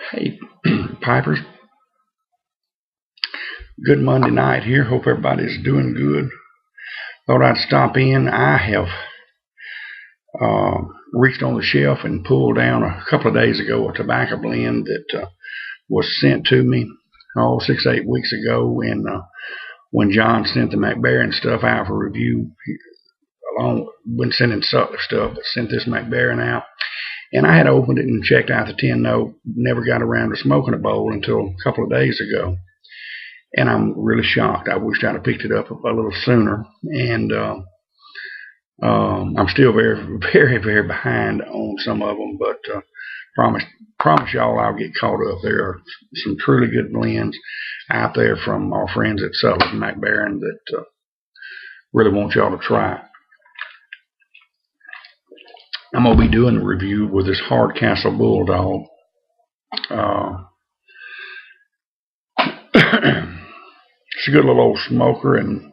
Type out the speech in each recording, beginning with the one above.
Hey, Pipers. Good Monday night here. Hope everybody's doing good. Thought I'd stop in. I have reached on the shelf and pulled down a couple of days ago a tobacco blend that was sent to me 6-8 weeks ago. And when John sent the Macbaren stuff out for review, been sending Sutler stuff, but sent this Macbaren out. And I had opened it and checked out the tin note. Never got around to smoking a bowl until a couple of days ago. And I'm really shocked. I wished I'd have picked it up a little sooner. And I'm still very, very, very behind on some of them. But promise y'all I'll get caught up. There are some truly good blends out there from our friends at Sutler and Macbaren that really want y'all to try. I'm going to be doing the review with this Hardcastle Bulldog. It's a good little old smoker, and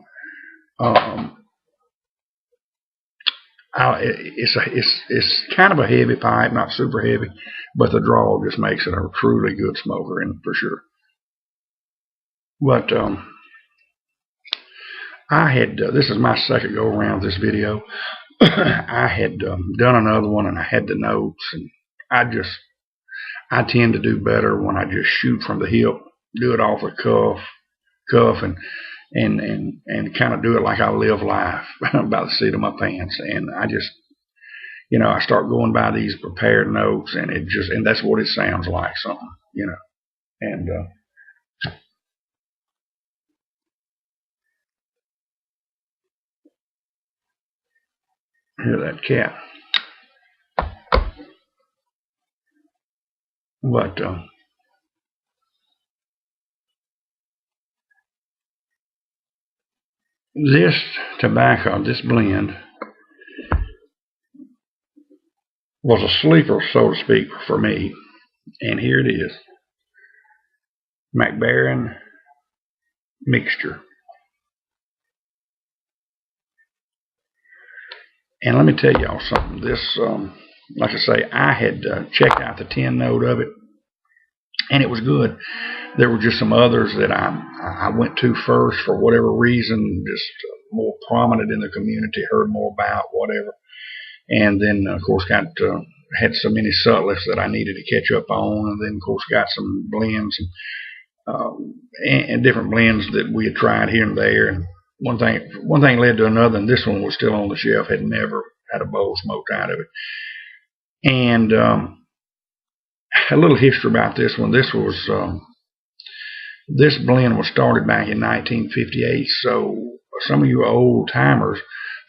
it's kind of a heavy pipe, not super heavy, but the draw just makes it a truly good smoker, and for sure. But I had this is my second go around with this video. I had done another one, and I had the notes, and I tend to do better when I just shoot from the hip, do it off the cuff, and kind of do it like I live life by the seat of my pants. And I just, I start going by these prepared notes, and and that's what it sounds like, something, and hear that cat. But this tobacco, this blend, was a sleeper, so to speak, for me. And here it is. Macbaren Mixture. And let me tell y'all something. This, like I say, I had checked out the tin note of it, and it was good. There were just some others that I went to first for whatever reason, just more prominent in the community, heard more about, whatever. And then, of course, had so many Sutlers that I needed to catch up on, and then, of course, got some blends and different blends that we had tried here and there. And one thing led to another, and this one was still on the shelf. Had never had a bowl smoked out of it. And a little history about this one. This blend was started back in 1958. So some of you old timers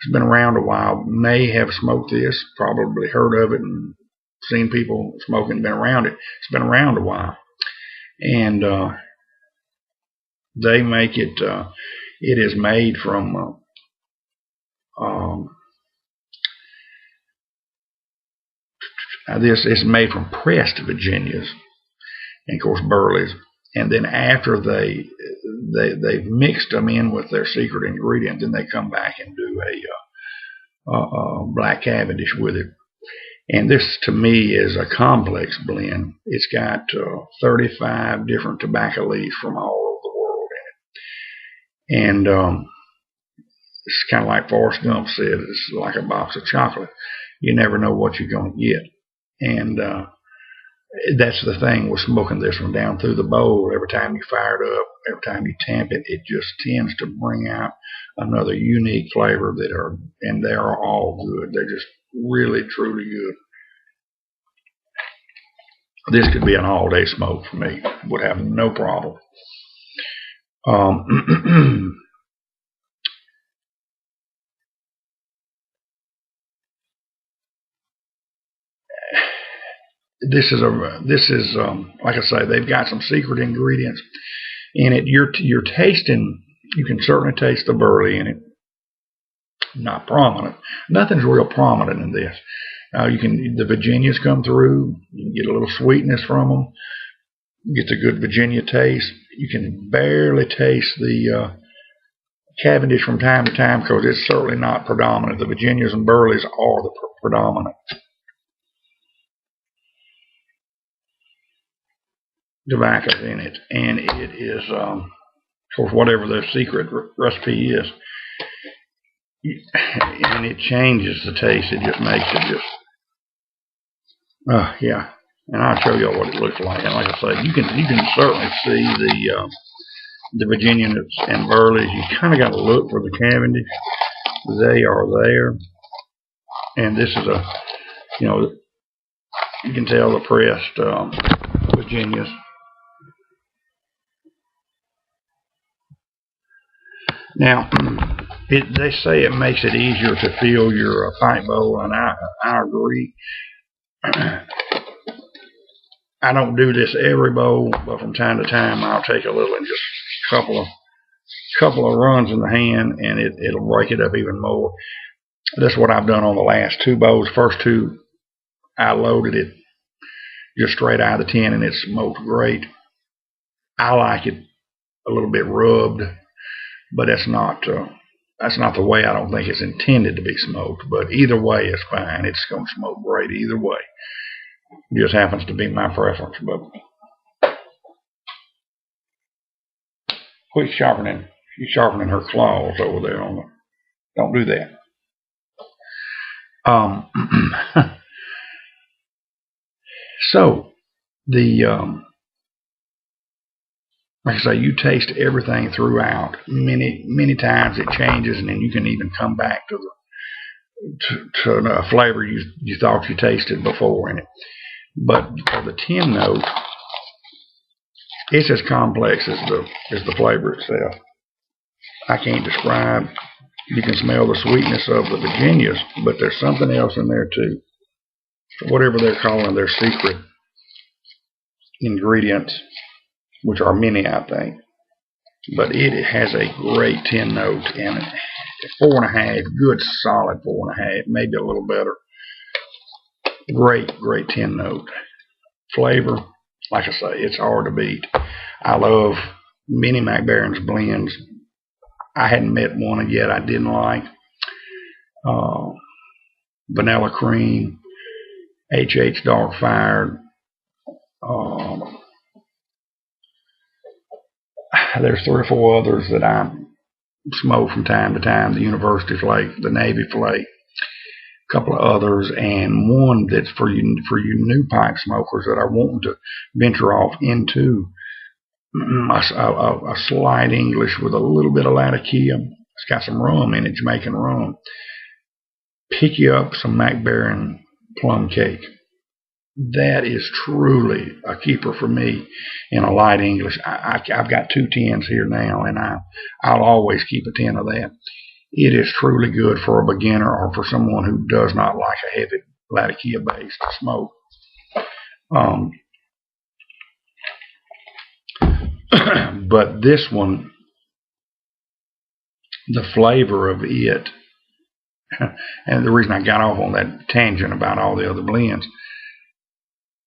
who's been around a while may have smoked this, probably heard of it and seen people smoking, been around it. It's been around a while, and they make it. It is made from this is made from pressed Virginias, and of course Burleys. And then after they've mixed them in with their secret ingredient, then they come back and do a black Cavendish with it. And this, to me, is a complex blend. It's got 35 different tobacco leaves from all over the world in it. And it's kind of like Forrest Gump said, it's like a box of chocolate. You never know what you're going to get. And that's the thing with smoking this one down through the bowl. Every time you fire it up, every time you tamp it, it just tends to bring out another unique flavor and they are all good. They're just really, truly good. This could be an all-day smoke for me. Would have no problem. This is like I say, they've got some secret ingredients in it. You're tasting. You can certainly taste the burley in it. Not prominent. Nothing's real prominent in this. The Virginias come through. You can get a little sweetness from them. You get the good Virginia taste. You can barely taste the Cavendish from time to time because it's certainly not predominant. The Virginias and Burleys are the predominant. tobacco in it, and it is, of course, whatever the secret recipe is, and it changes the taste. It just makes it just, yeah. And I'll show you what it looks like. And like I say, you can certainly see the Virginia and Burleys. You kind of got to look for the Cavendish. They are there, and this is you can tell the pressed Virginias. Now, they say it makes it easier to fill your pint bowl, and I agree. I don't do this every bowl, but from time to time I'll take a little and just couple of runs in the hand, and it'll break it up even more. That's what I've done on the last two bowls. First two, I loaded it just straight out of the tin, and it smoked great. I like it a little bit rubbed, but that's not the way I don't think it's intended to be smoked. But either way, it's fine. It's going to smoke great either way. It just happens to be my preference. But quit sharpening. She's sharpening her claws over there on the. Don't do that. So the like I say, you taste everything throughout. Many times it changes, and then you can even come back to a flavor you thought you tasted before in it. But for the tin note, it's as complex as the flavor itself. I can't describe. You can smell the sweetness of the Virginias, but there's something else in there too. Whatever they're calling their secret ingredients, which are many, I think. But it has a great tin note, and 4.5, good solid 4.5, maybe a little better. Great tin note. Flavor, like I say, it's hard to beat. I love many Macbaren's blends. I hadn't met one yet I didn't like. Vanilla cream, HH dark fired. There's 3 or 4 others that I smoke from time to time. The University Flake, the Navy Flake, a couple of others, and one that's for you new pipe smokers that are wanting to venture off into a slight English with a little bit of Latakia. It's got some rum in it, Jamaican rum. Pick you up some Macbaren plum cake. That is truly a keeper for me in a light English. I've got 2 tins here now, and I'll always keep a tin of that. It is truly good for a beginner or for someone who does not like a heavy Latakia based smoke. But this one, the flavor of it, and the reason I got off on that tangent about all the other blends,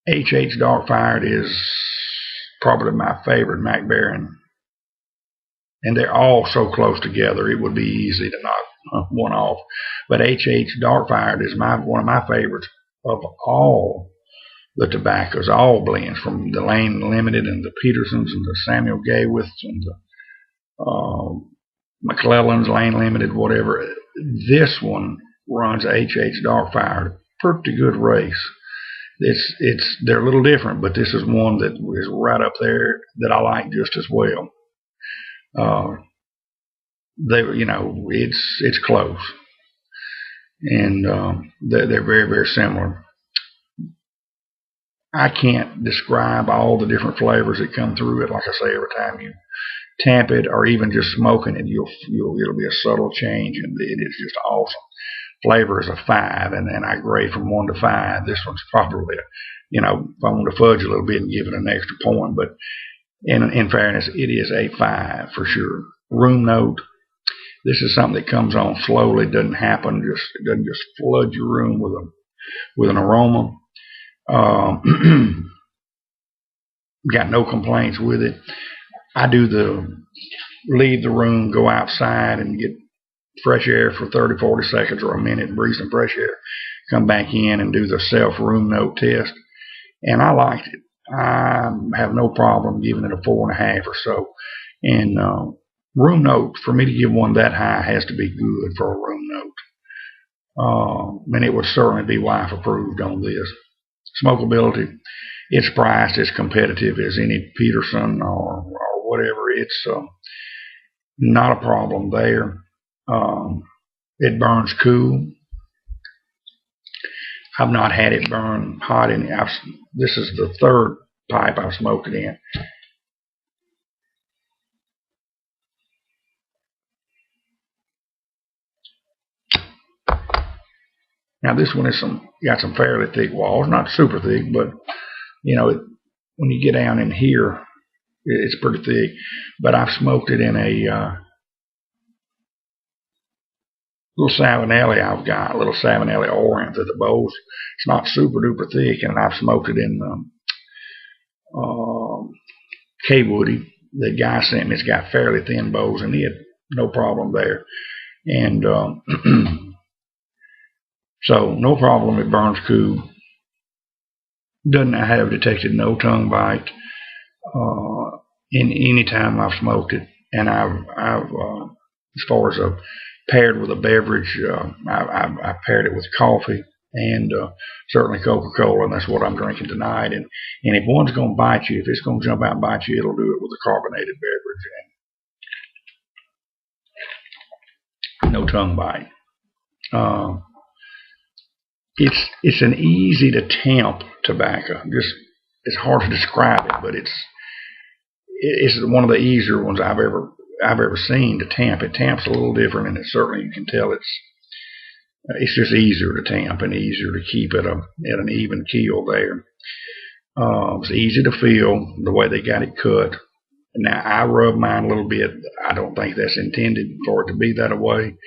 HH Dark Fired is probably my favorite Macbaren, and they're all so close together it would be easy to knock one off. But HH Dark Fired is one of my favorites of all the tobaccos, all blends, from the Lane Limited and the Petersons and the Samuel Gaywiths and the McClellan's, Lane Limited, whatever. This one runs HH Dark Fired, pretty good race. They're a little different, but this is one that is right up there that I like just as well. It's close, and they're very, very similar. I can't describe all the different flavors that come through it. Like I say, every time you tamp it, or even just smoking it, it'll be a subtle change, and it is just awesome. Flavor is a 5, and then I grade from 1 to 5. This one's probably, if I want to fudge a little bit and give it an extra point, but in fairness, it is a 5 for sure. Room note. This is something that comes on slowly. It doesn't just flood your room with an aroma. Got no complaints with it. I do leave the room, go outside and get fresh air for 30, 40 seconds or a minute, breathe some fresh air, come back in and do the self room note test. And I liked it. I have no problem giving it a 4.5 or so. And room note, for me to give one that high, has to be good for a room note. And it would certainly be wife approved on this. Smokability, it's priced as competitive as any Peterson or whatever. It's not a problem there. It burns cool. I've not had it burn hot in. This is the third pipe I've smoked it in. Now this one is got some fairly thick walls, not super thick, but you know, when you get down in here, it's pretty thick. But I've smoked it in a little Savinelli I've got, a little Savinelli Orient at the bowls. It's not super duper thick, and I've smoked it in K-Woody. The guy sent me, it's got fairly thin bowls in it, no problem there. And so no problem, it burns cool. Doesn't have detected no tongue bite in any time I've smoked it. And I've as far as paired with a beverage, I've paired it with coffee and certainly Coca-Cola, and that's what I'm drinking tonight. And if one's going to bite you, if it's going to jump out and bite you, it'll do it with a carbonated beverage. And no tongue bite. It's an easy to tamp tobacco. Just it's hard to describe it, but it's one of the easier ones I've ever seen to tamp. It tamps a little different, and it certainly, you can tell it's just easier to tamp and easier to keep at an even keel there. It's easy to feel the way they got it cut. Now I rub mine a little bit. I don't think that's intended for it to be that way.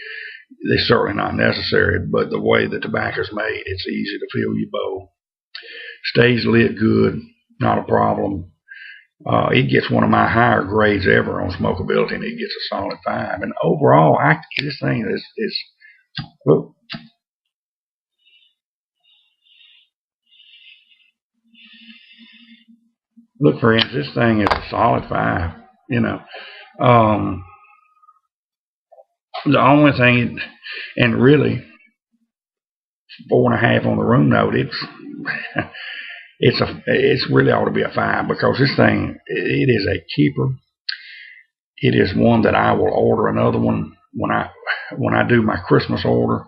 It's certainly not necessary, but the way the tobacco's made, it's easy to feel your bowl. Stays lit good, not a problem. It gets one of my higher grades ever on smokability, and it gets a solid 5. And overall, this thing is look. Look, friends, this thing is a solid 5. You know, the only thing, and really 4.5 on the room note, it's really ought to be a 5, because this thing, it is a keeper. It is one that I will order another one when I do my Christmas order.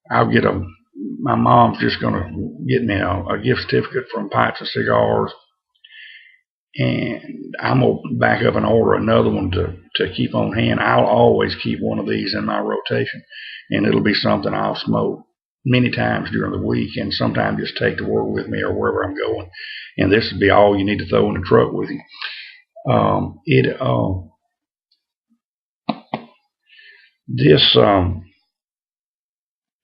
I'll get my mom's just going to get me a gift certificate from Pipes and Cigars, and I'm going to back up and order another one to keep on hand. I'll always keep one of these in my rotation, and it'll be something I'll smoke many times during the week, and sometimes just take to work with me or wherever I'm going. And this would be all you need to throw in the truck with you.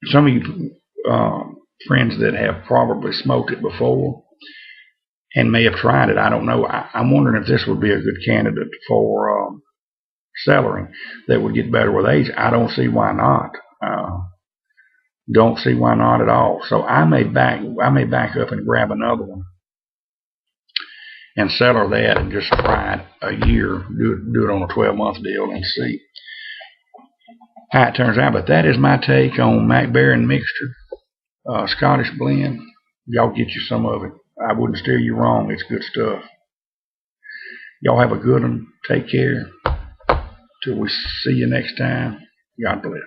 Some of you friends that have probably smoked it before and may have tried it, I don't know. I'm wondering if this would be a good candidate for cellaring that would get better with age. I don't see why not. Don't see why not at all. So I may back up and grab another one and cellar that and just try it a year. Do it on a 12-month deal and see how it turns out. But that is my take on Macbaren Mixture, Scottish blend. Y'all get you some of it. I wouldn't steer you wrong. It's good stuff. Y'all have a good one. Take care. Till we see you next time. God bless.